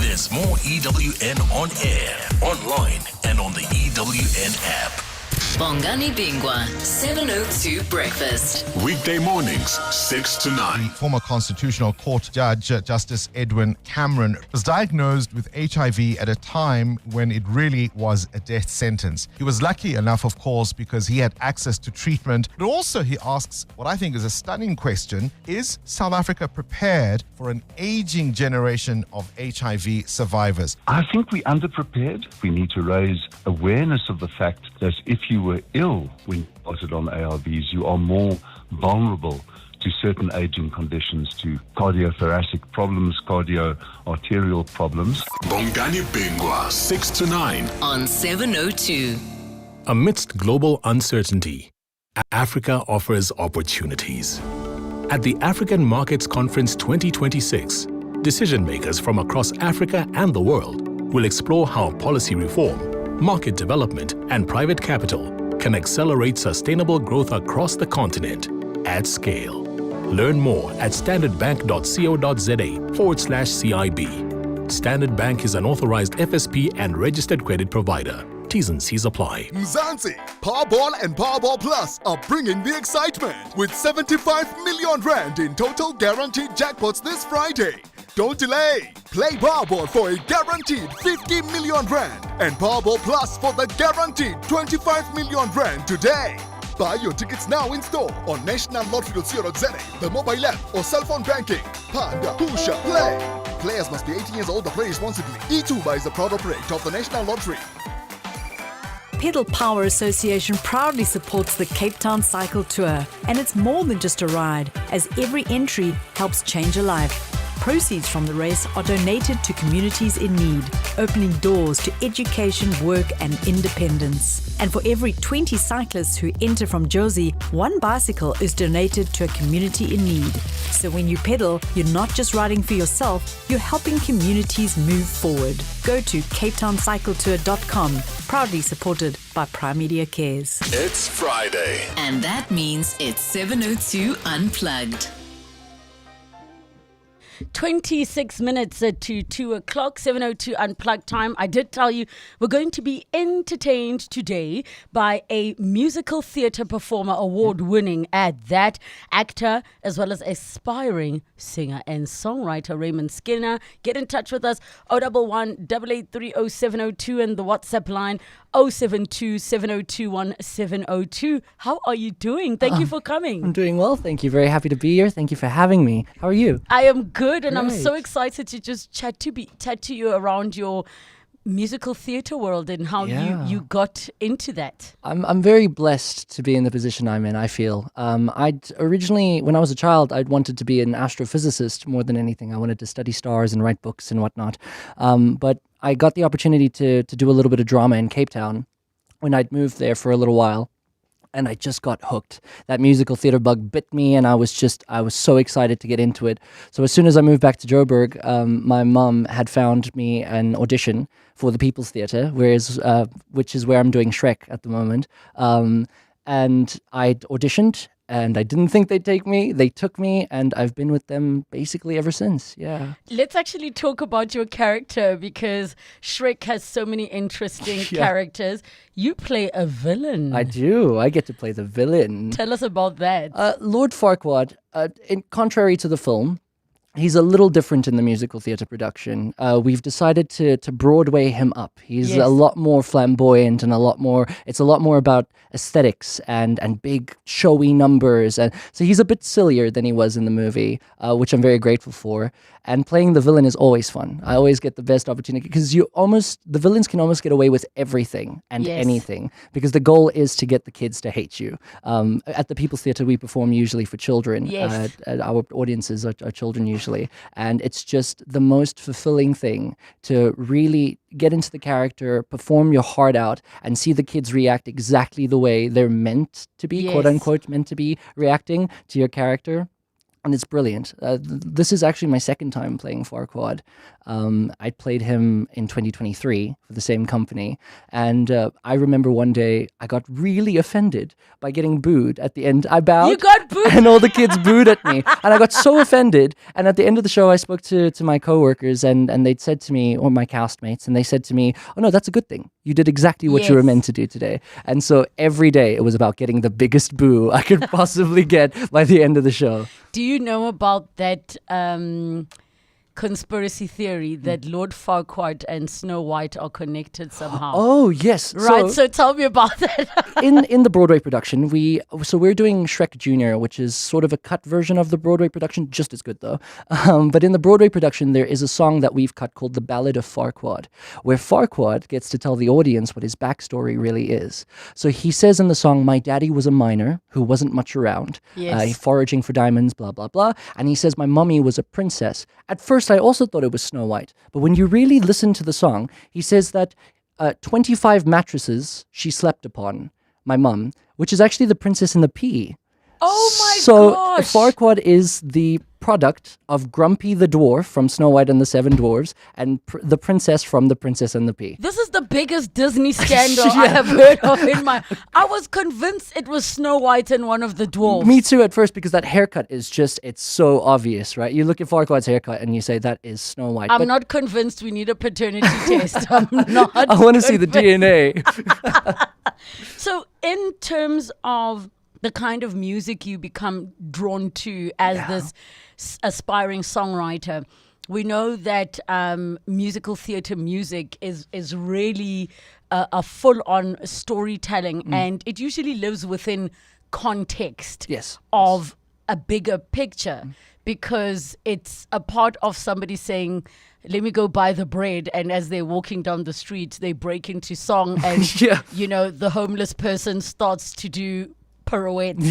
There's more EWN on air, online, and on the EWN app. Bongani Bingwa, 702 Breakfast. Weekday mornings, 6 to 9. Former Constitutional Court Judge Justice Edwin Cameron was diagnosed with HIV at a time when it really was a death sentence. He was lucky enough, of course, because he had access to treatment. But also he asks what I think is a stunning question: is South Africa prepared for an aging generation of HIV survivors? I think we're underprepared. We need to raise awareness of the fact that if you were ill when you started on ARVs, you are more vulnerable to certain aging conditions, to cardiothoracic problems, cardio-arterial problems. Bongani Bingwa, 6 to 9. On 702. Amidst global uncertainty, Africa offers opportunities. At the African Markets Conference 2026, decision makers from across Africa and the world will explore how policy reform, market development, and private capital can accelerate sustainable growth across the continent at scale. Learn more at standardbank.co.za/CIB. Standard Bank is an authorized FSP and registered credit provider. T's and C's apply. Mzansi, Powerball and Powerball Plus are bringing the excitement with 75 million rand in total guaranteed jackpots this Friday. Don't delay. Play Powerball for a guaranteed 50 million rand and Powerball Plus for the guaranteed 25 million rand today. Buy your tickets now in store on nationallottery.co.za, the mobile app or cell phone banking. Panda, Pusha, play. Players must be 18 years old or play responsibly. E2 is the proud operator of the National Lottery. Pedal Power Association proudly supports the Cape Town Cycle Tour, and it's more than just a ride, as every entry helps change a life. Proceeds from the race are donated to communities in need, opening doors to education, work and independence. And for every 20 cyclists who enter from Jozi, one bicycle is donated to a community in need. So when you pedal, you're not just riding for yourself, you're helping communities move forward. Go to CapetownCycletour.com, proudly supported by Prime Media Cares. It's Friday. And that means it's 702 Unplugged. 26 minutes to 2 o'clock, 702 Unplugged time. I did tell you we're going to be entertained today by a musical theatre performer, award-winning at that, actor as well as aspiring singer and songwriter Raymond Skinner. Get in touch with us, 011 8830 702 and the WhatsApp line 072 702 1702. How are you doing? Thank you for coming. I'm doing well, thank you. Very happy to be here. Thank you for having me. How are you? I am good, and Great. I'm so excited to just chat to you around your musical theatre world and how you got into that. I'm very blessed to be in the position I'm in, I feel. I'd originally, when I was a child, I'd wanted to be an astrophysicist more than anything. I wanted to study stars and write books and whatnot. But I got the opportunity to do a little bit of drama in Cape Town when I'd moved there for a little while. And I just got hooked. That musical theatre bug bit me, and I was so excited to get into it. So as soon as I moved back to Joburg, my mum had found me an audition for the People's Theatre, which is where I'm doing Shrek at the moment. And I'd auditioned, and I didn't think they'd take me. They took me, and I've been with them basically ever since. Yeah. Let's actually talk about your character, because Shrek has so many interesting characters. You play a villain. I do. I get to play the villain. Tell us about that. Lord Farquad, contrary to the film, he's a little different in the musical theatre production. We've decided to Broadway him up. He's a lot more flamboyant and it's a lot more about aesthetics and big showy numbers. And so he's a bit sillier than he was in the movie, which I'm very grateful for. And playing the villain is always fun. I always get the best opportunity because the villains can almost get away with everything and anything, because the goal is to get the kids to hate you. At the People's Theatre, we perform usually for children. Our audiences are children usually. And it's just the most fulfilling thing to really get into the character, perform your heart out, and see the kids react exactly the way they're meant to be, quote unquote, meant to be reacting to your character. and it's brilliant. This is actually my second time playing Farquad. I played him in 2023 for the same company, and I remember one day I got really offended by getting booed at the end. I bowed. You got booed? And all the kids booed at me, and I got so offended. And at the end of the show, I spoke to my coworkers, and they'd said to me, or my castmates, and they said to me, "Oh no, that's a good thing. You did exactly what you were meant to do today." And so every day it was about getting the biggest boo I could possibly get by the end of the show. Do you know about that conspiracy theory that Lord Farquad and Snow White are connected somehow? Oh, yes. Right, so tell me about that. in the Broadway production, we're doing Shrek Jr., which is sort of a cut version of the Broadway production, just as good though. But in the Broadway production, there is a song that we've cut called The Ballad of Farquad, where Farquad gets to tell the audience what his backstory really is. So he says in the song, "My daddy was a miner who wasn't much around, foraging for diamonds, blah, blah, blah." And he says, "My mummy was a princess." At first, I also thought it was Snow White. But when you really listen to the song, he says that 25 mattresses she slept upon, my mum, which is actually the Princess and the Pea. Oh my gosh! So Farquad is the product of Grumpy the Dwarf from Snow White and the Seven Dwarfs and the princess from The Princess and the Pea. This is the biggest Disney scandal I have heard of in my... I was convinced it was Snow White and one of the dwarves. Me too at first, because that haircut is just, it's so obvious, right? You look at Farquad's haircut and you say, that is Snow White. I'm not convinced we need a paternity test. I'm not I want to see the DNA. So in terms of the kind of music you become drawn to as this aspiring songwriter, we know that musical theatre music is really a full-on storytelling, and it usually lives within context of a bigger picture, because it's a part of somebody saying, "Let me go buy the bread," and as they're walking down the street, they break into song, and you know, the homeless person starts to do pirouettes,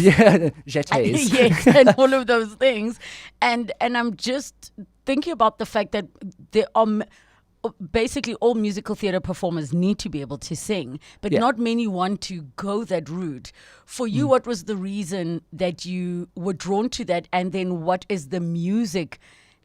jetés, yes, and all of those things, and I'm just thinking about the fact that there are basically all musical theatre performers need to be able to sing, but not many want to go that route. For you, what was the reason that you were drawn to that, and then what is the music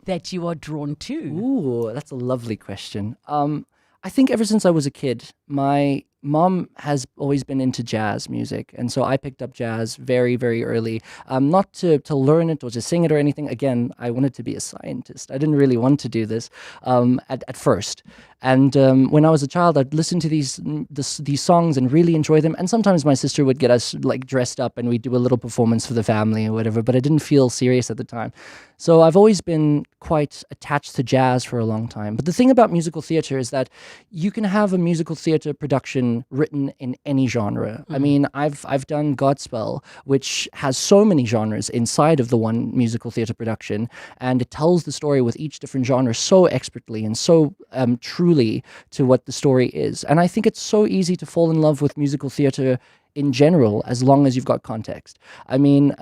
that you are drawn to? Ooh, that's a lovely question. I think ever since I was a kid, my mom has always been into jazz music, and so I picked up jazz very, very early. Not to learn it or to sing it or anything. Again, I wanted to be a scientist. I didn't really want to do this at first. And when I was a child, I'd listen to these songs and really enjoy them. And sometimes my sister would get us like dressed up and we'd do a little performance for the family or whatever, but I didn't feel serious at the time. So I've always been quite attached to jazz for a long time. But the thing about musical theatre is that you can have a musical theatre production written in any genre. I mean, I've done Godspell, which has so many genres inside of the one musical theatre production, and it tells the story with each different genre so expertly and so truly to what the story is. And I think it's so easy to fall in love with musical theatre in general, as long as you've got context. I mean,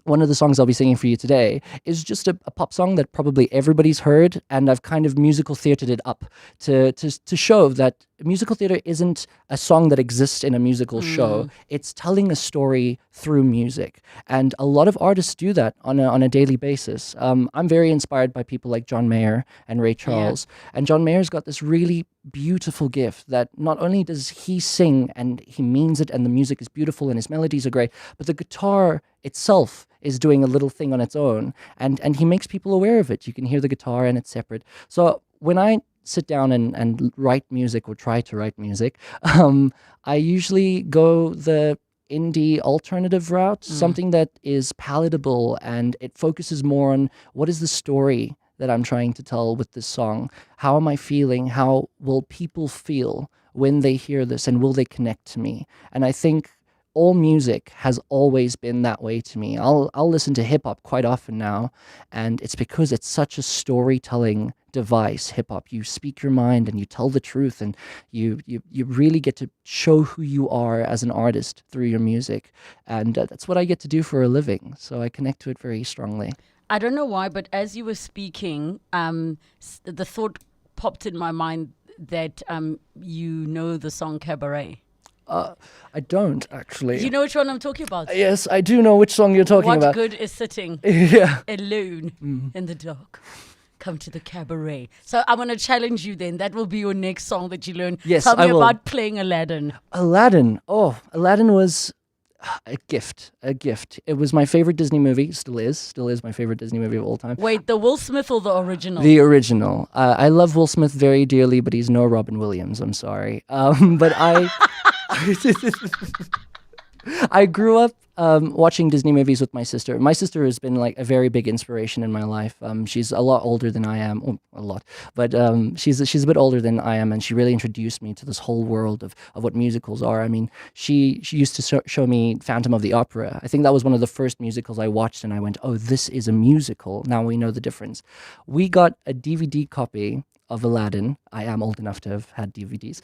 one of the songs I'll be singing for you today is just a pop song that probably everybody's heard, and I've kind of musical theatered it up to show that musical theatre isn't a song that exists in a musical show. It's telling a story through music, and a lot of artists do that on a daily basis. I'm very inspired by people like John Mayer and Ray Charles, and John Mayer's got this really beautiful gift that not only does he sing and he means it and the music is beautiful and his melodies are great, but the guitar itself is doing a little thing on its own, and he makes people aware of it. You can hear the guitar and it's separate. So when I sit down and write music or try to write music, I usually go the indie alternative route, something that is palatable and it focuses more on what is the story that I'm trying to tell with this song. How am I feeling? How will people feel when they hear this, and will they connect to me? And I think all music has always been that way to me. I'll listen to hip hop quite often now, and it's because it's such a storytelling device. Hip hop, you speak your mind and you tell the truth, and you really get to show who you are as an artist through your music, and that's what I get to do for a living. So I connect to it very strongly. I don't know why, but as you were speaking, the thought popped in my mind that you know the song Cabaret. I don't actually. You know which one I'm talking about? Yes, I do know which song you're talking What about. good is sitting Yeah. alone in the dark? Come to the cabaret. So I'm going to challenge you then. That will be your next song that you learn. Yes, Tell me I will. about playing Aladdin. Aladdin. Oh, Aladdin was a gift. A gift. It was my favorite Disney movie. Still is my favorite Disney movie of all time. Wait, the Will Smith or the original? The original. I love Will Smith very dearly, but he's no Robin Williams. I'm sorry. But I grew up watching Disney movies with my sister. My sister has been like a very big inspiration in my life. She's a lot older than I am. Oh, a lot. But she's a bit older than I am, and she really introduced me to this whole world of what musicals are. I mean, she used to show me Phantom of the Opera. I think that was one of the first musicals I watched, and I went, oh, this is a musical. Now we know the difference. We got a DVD copy of Aladdin. I am old enough to have had DVDs.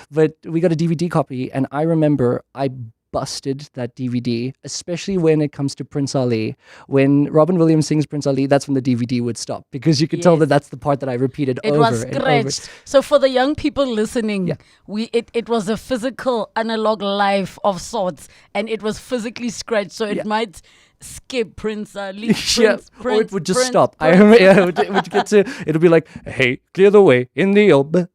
But we got a DVD copy, and I remember I busted that DVD, especially when it comes to Prince Ali. When Robin Williams sings Prince Ali, that's when the DVD would stop, because you could tell that that's the part that I repeated it over was and over. scratched. So for the young people listening, it was a physical analog life of sorts, and it was physically scratched, so it might skip Prince Ali. Prince, or it would just Prince, stop. Prince. I remember, it would get to, it'll be like, hey, clear the way in the open.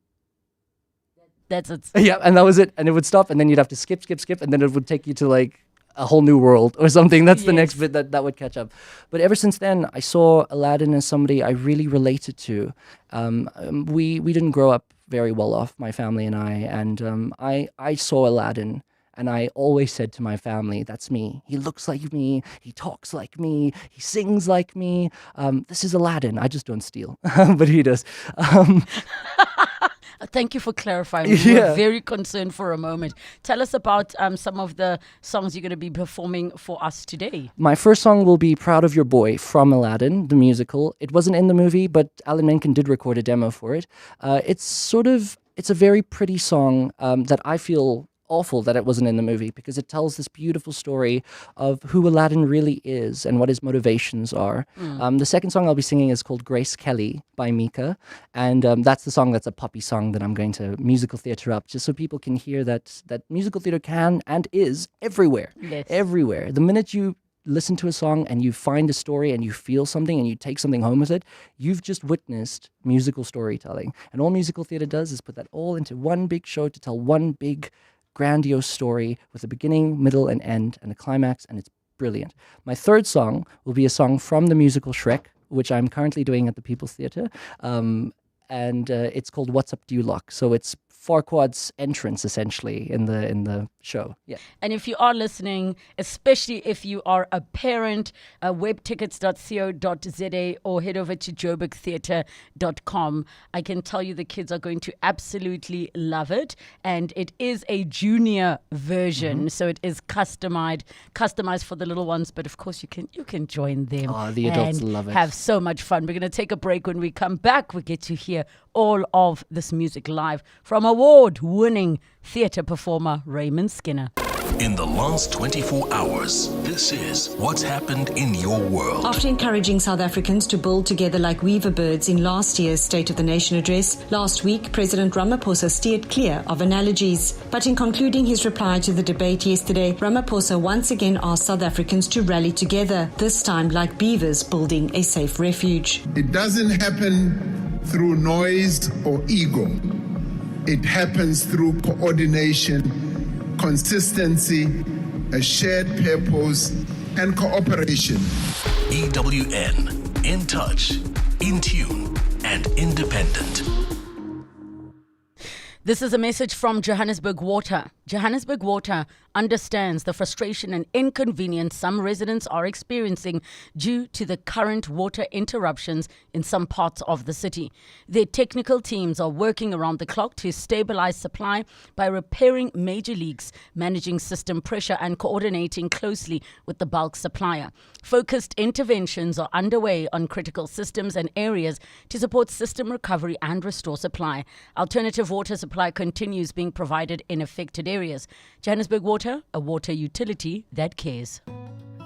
That's it. Yeah, and that was it. And it would stop, and then you'd have to skip, and then it would take you to like a whole new world or something. That's the next bit that would catch up. But ever since then, I saw Aladdin as somebody I really related to. We didn't grow up very well off, my family and I saw Aladdin. And I always said to my family, that's me. He looks like me. He talks like me. He sings like me. This is Aladdin. I just don't steal. But he does. Thank you for clarifying. We were very concerned for a moment. Tell us about some of the songs you're going to be performing for us today. My first song will be Proud of Your Boy from Aladdin, the musical. It wasn't in the movie, but Alan Menken did record a demo for it. It's a very pretty song that I feel awful that it wasn't in the movie, because it tells this beautiful story of who Aladdin really is and what his motivations are. The second song I'll be singing is called Grace Kelly by Mika, and that's the song that's a poppy song that I'm going to musical theatre up, just so people can hear that musical theatre can and is everywhere. Yes. Everywhere. The minute you listen to a song and you find a story and you feel something and you take something home with it, you've just witnessed musical storytelling. And all musical theatre does is put that all into one big show to tell one big grandiose story with a beginning, middle, and end, and a climax, and it's brilliant. My third song will be a song from the musical Shrek, which I'm currently doing at the People's Theatre, and it's called What's Up Duloc. So it's Farquad's entrance, essentially, in the show. Yeah. And if you are listening, especially if you are a parent, webtickets.co.za or head over to joburgtheatre.com, I can tell you the kids are going to absolutely love it. And it is a junior version, so it is customized for the little ones. But of course, you can join them. Oh, the adults and love it. have so much fun. We're going to take a break. When we come back, we get to hear all of this music live from award-winning theatre performer Raymond Skinner. In the last 24 hours, this is what's happened in your world. After encouraging South Africans to build together like weaver birds in last year's State of the Nation address, last week President Ramaphosa steered clear of analogies. But in concluding his reply to the debate yesterday, Ramaphosa once again asked South Africans to rally together, this time like beavers building a safe refuge. It doesn't happen through noise or ego. It happens through coordination, consistency, a shared purpose, and cooperation. EWN, in touch, in tune, and independent. This is a message from Johannesburg Water. Johannesburg Water understands the frustration and inconvenience some residents are experiencing due to the current water interruptions in some parts of the city. Their technical teams are working around the clock to stabilize supply by repairing major leaks, managing system pressure, and coordinating closely with the bulk supplier. Focused interventions are underway on critical systems and areas to support system recovery and restore supply. Alternative water supply continues being provided in affected areas. Johannesburg Water, a water utility that cares.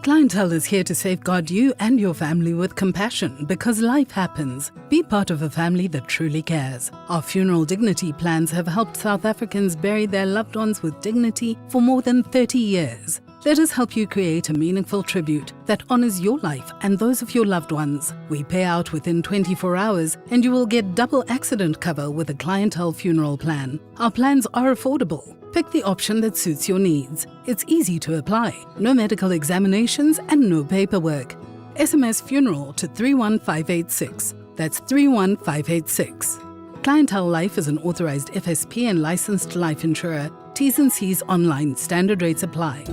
Clientele is here to safeguard you and your family with compassion because life happens. Be part of a family that truly cares. Our funeral dignity plans have helped South Africans bury their loved ones with dignity for more than 30 years. Let us help you create a meaningful tribute that honors your life and those of your loved ones. We pay out within 24 hours and you will get double accident cover with a Clientele funeral plan. Our plans are affordable. Pick the option that suits your needs. It's easy to apply, no medical examinations and no paperwork. SMS funeral to 31586. That's 31586. Clientele Life is an authorized FSP and licensed life insurer. T's and C's online. Standard rates apply.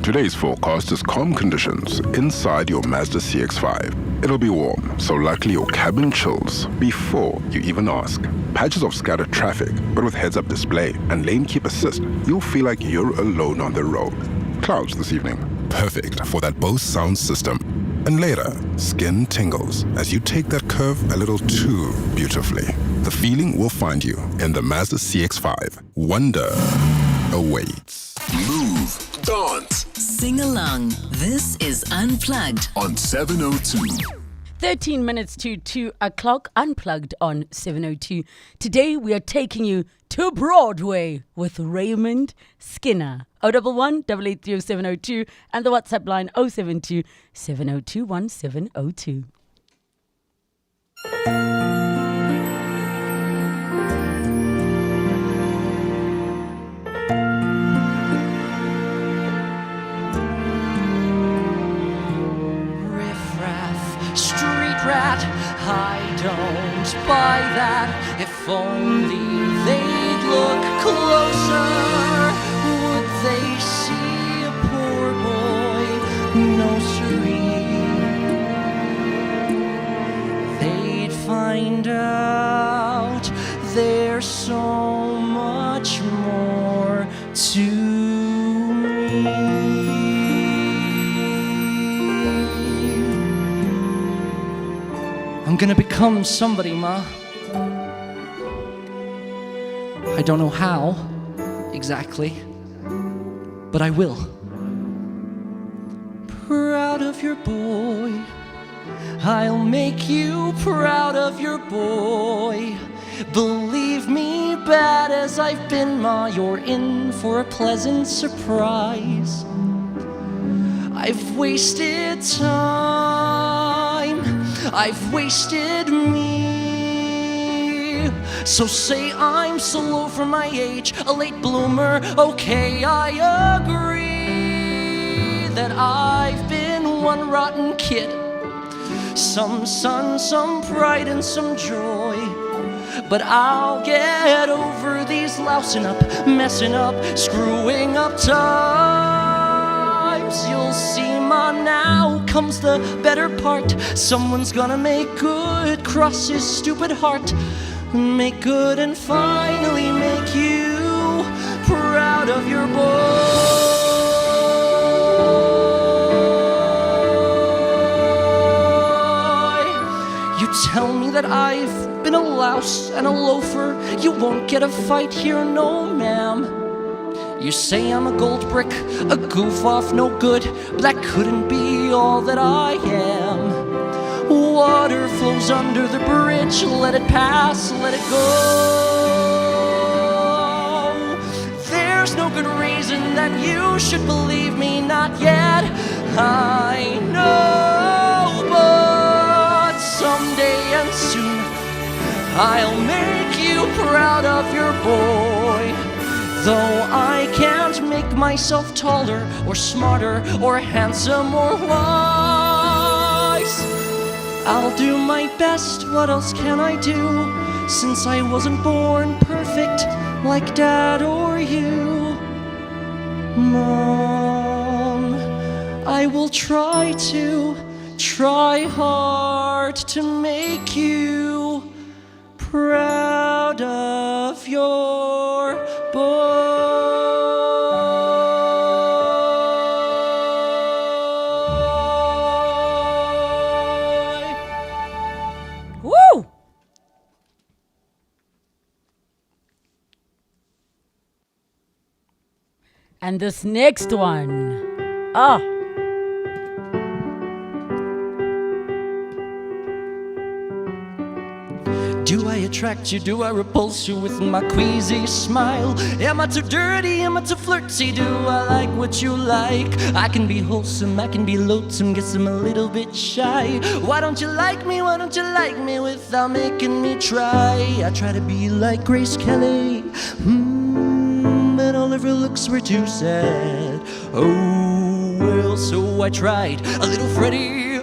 Today's forecast is calm conditions inside your Mazda CX-5. It'll be warm, so likely your cabin chills before you even ask. Patches of scattered traffic, but with heads-up display and lane keep assist, you'll feel like you're alone on the road. Clouds this evening. Perfect for that Bose sound system. And later, skin tingles as you take that curve a little too beautifully. The feeling will find you in the Mazda CX-5. Wonder awaits. Move, dance, Sing along. This is Unplugged on 702. 13 minutes to 2 o'clock, Unplugged on 702. Today we are taking you to Broadway with Raymond Skinner. 011 883 702 and the WhatsApp line 072 702 1702. Street rat, I don't buy that. If only they'd look closer, would they see a poor boy? No siree. They'd find out there's so much more to me. I'm gonna become somebody, Ma. I don't know how, exactly, but I will. Proud of your boy. I'll make you proud of your boy. Believe me, bad as I've been, Ma, you're in for a pleasant surprise. I've wasted time, I've wasted me. So say I'm so low for my age, a late bloomer. Okay, I agree that I've been one rotten kid. Some sun, some pride, and some joy. But I'll get over these lousing up, messing up, screwing up times. You'll see, Ma, now comes the better part. Someone's gonna make good, cross his stupid heart. Make good and finally make you proud of your boy. You tell me that I've been a louse and a loafer. You won't get a fight here, no ma'am. You say I'm a gold brick, a goof off, no good, but that couldn't be all that I am. Water flows under the bridge, let it pass, let it go. There's no good reason that you should believe me, not yet. I know, but someday and soon I'll make you proud of your boy. Though I can't make myself taller or smarter or handsome or wise, I'll do my best, what else can I do? Since I wasn't born perfect like Dad or you. Mom, I will try hard to make you proud of your boy. Woo! And this next one Ah. Do I attract you? Do I repulse you with my queasy smile? Am I too dirty? Am I too flirty? Do I like what you like? I can be wholesome, I can be loathsome, guess I'm a little bit shy. Why don't you like me? Why don't you like me without making me try? I try to be like Grace Kelly, but all of her looks were too sad. Oh well, so I tried a little Freddie.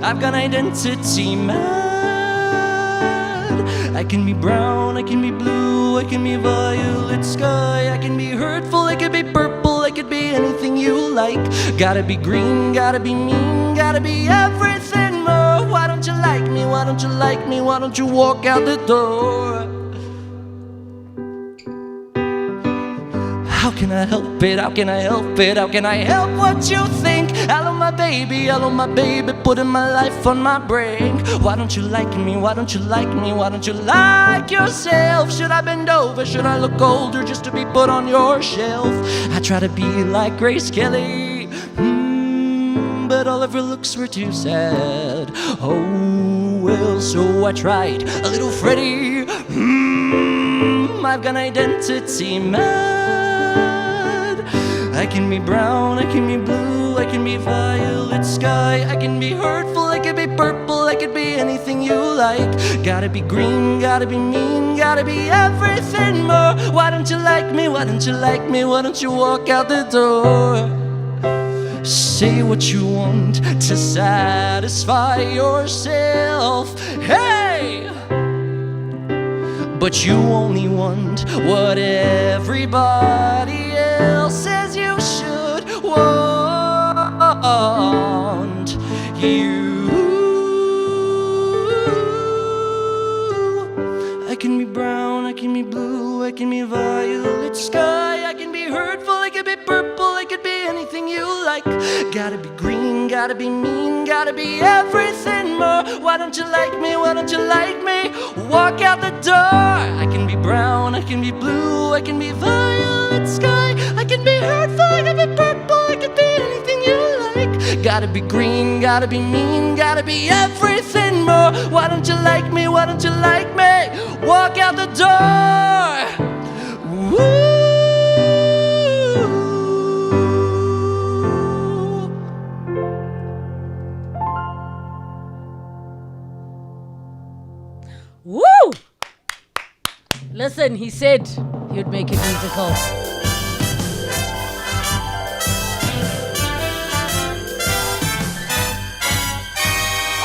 I've got identity mad. I can be brown, I can be blue, I can be violet sky, I can be hurtful, I can be purple, I could be anything you like. Gotta be green, gotta be mean, gotta be everything more. Why don't you like me? Why don't you like me? Why don't you walk out the door? How can I help it? How can I help it? How can I help what you think? Hello my baby, putting my life on my brink. Why don't you like me? Why don't you like me? Why don't you like yourself? Should I bend over? Should I look older just to be put on your shelf? I try to be like Grace Kelly, but all of her looks were too sad. Oh well, so I tried a little Freddie. I've got identity mad. I can be brown, I can be blue, I can be violet sky, I can be hurtful, I can be purple, I could be anything you like. Gotta be green, gotta be mean, gotta be everything more. Why don't you like me? Why don't you like me? Why don't you walk out the door? Say what you want to satisfy yourself. Hey! But you only want what everybody else says you should want. I can be brown, I can be blue, I can be violet sky, I can be hurtful, I can be purple, I could be anything you like. Gotta be green, gotta be mean, gotta be everything more. Why don't you like me? Why don't you like me? Walk out the door. I can be brown, I can be blue, I can be violet sky, I can be hurtful, I can be purple, I can be anything you like. Gotta be green, gotta be mean, gotta be everything more. Why don't you like me? Why don't you like me? Walk out the door. Woo! Woo! Listen, he said he would make it musical.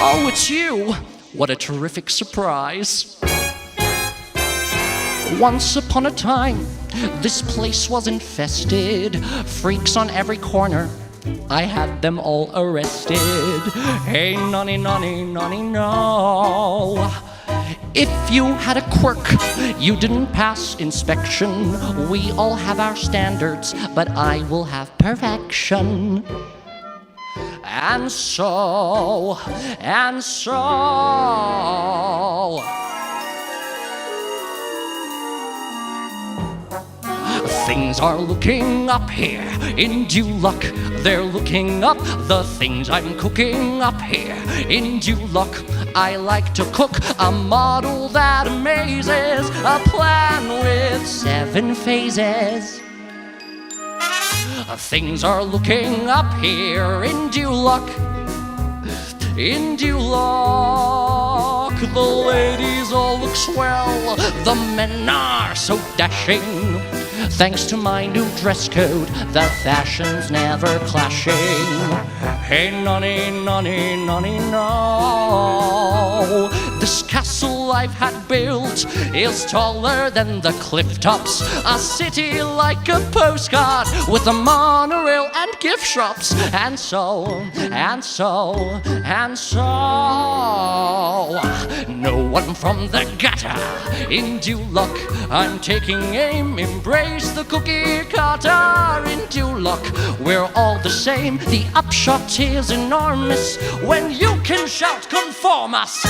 Oh, it's you! What a terrific surprise. Once upon a time, this place was infested. Freaks on every corner. I had them all arrested. Hey, nonny, nonny, nonny, no. If you had a quirk, you didn't pass inspection. We all have our standards, but I will have perfection. And so, things are looking up here in due luck. They're looking up the things I'm cooking up here in due luck. I like to cook a model that amazes, a plan with 7 phases. Things are looking up here in due luck. In due luck, the ladies all look swell, the men are so dashing. Thanks to my new dress code, the fashion's never clashing. Hey, nonny, nonny, nonny, no. This castle I've had built is taller than the cliff tops. A city like a postcard with a monorail and gift shops. And so, no one from the gutter. In due luck, I'm taking aim. Embrace the cookie cutter. In due luck, we're all the same. The upshot is enormous when you can shout conform us.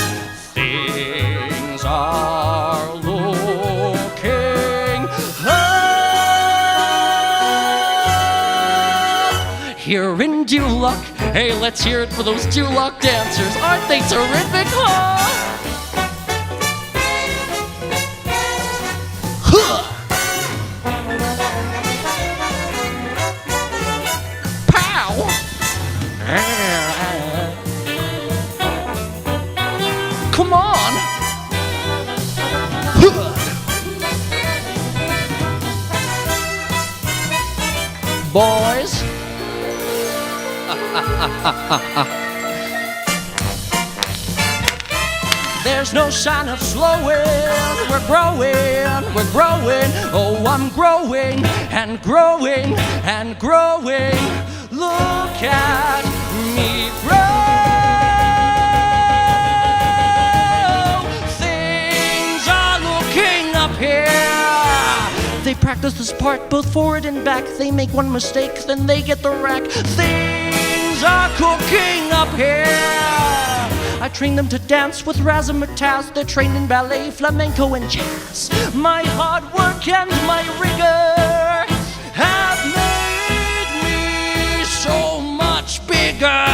Things are looking up. here in Dulac. Hey, let's hear it for those Dulac dancers. Aren't they terrific, huh? Pow! Come on! Boys. There's no sign of slowing. We're growing, we're growing. Oh, I'm growing and growing and growing. Look at me grow. Things are looking up here. They practice this part both forward and back. They make one mistake, then they get the rack. Things are cooking up here. I train them to dance with razzmatazz. They're trained in ballet, flamenco, and jazz. My hard work and my rigor have made me so much bigger.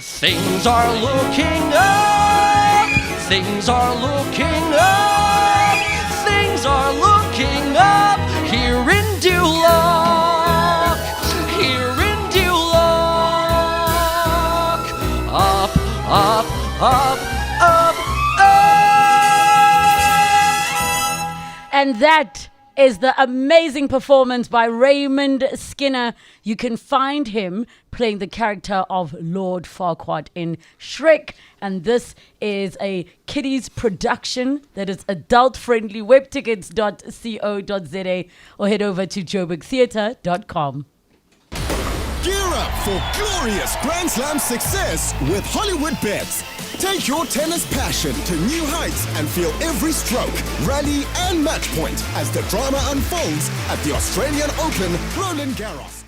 Things are looking up. Things are looking up. Things are looking up here in Dulac. Here in Dulac. Up, up, up, up, up. And that is the amazing performance by Raymond Skinner. You can find him playing the character of Lord Farquad in Shrek. And this is a kiddies production that is adult friendly. Webtickets.co.za or head over to joburgtheatre.com. Gear up for glorious Grand Slam success with Hollywood Bets. Take your tennis passion to new heights and feel every stroke, rally and match point as the drama unfolds at the Australian Open Roland Garros.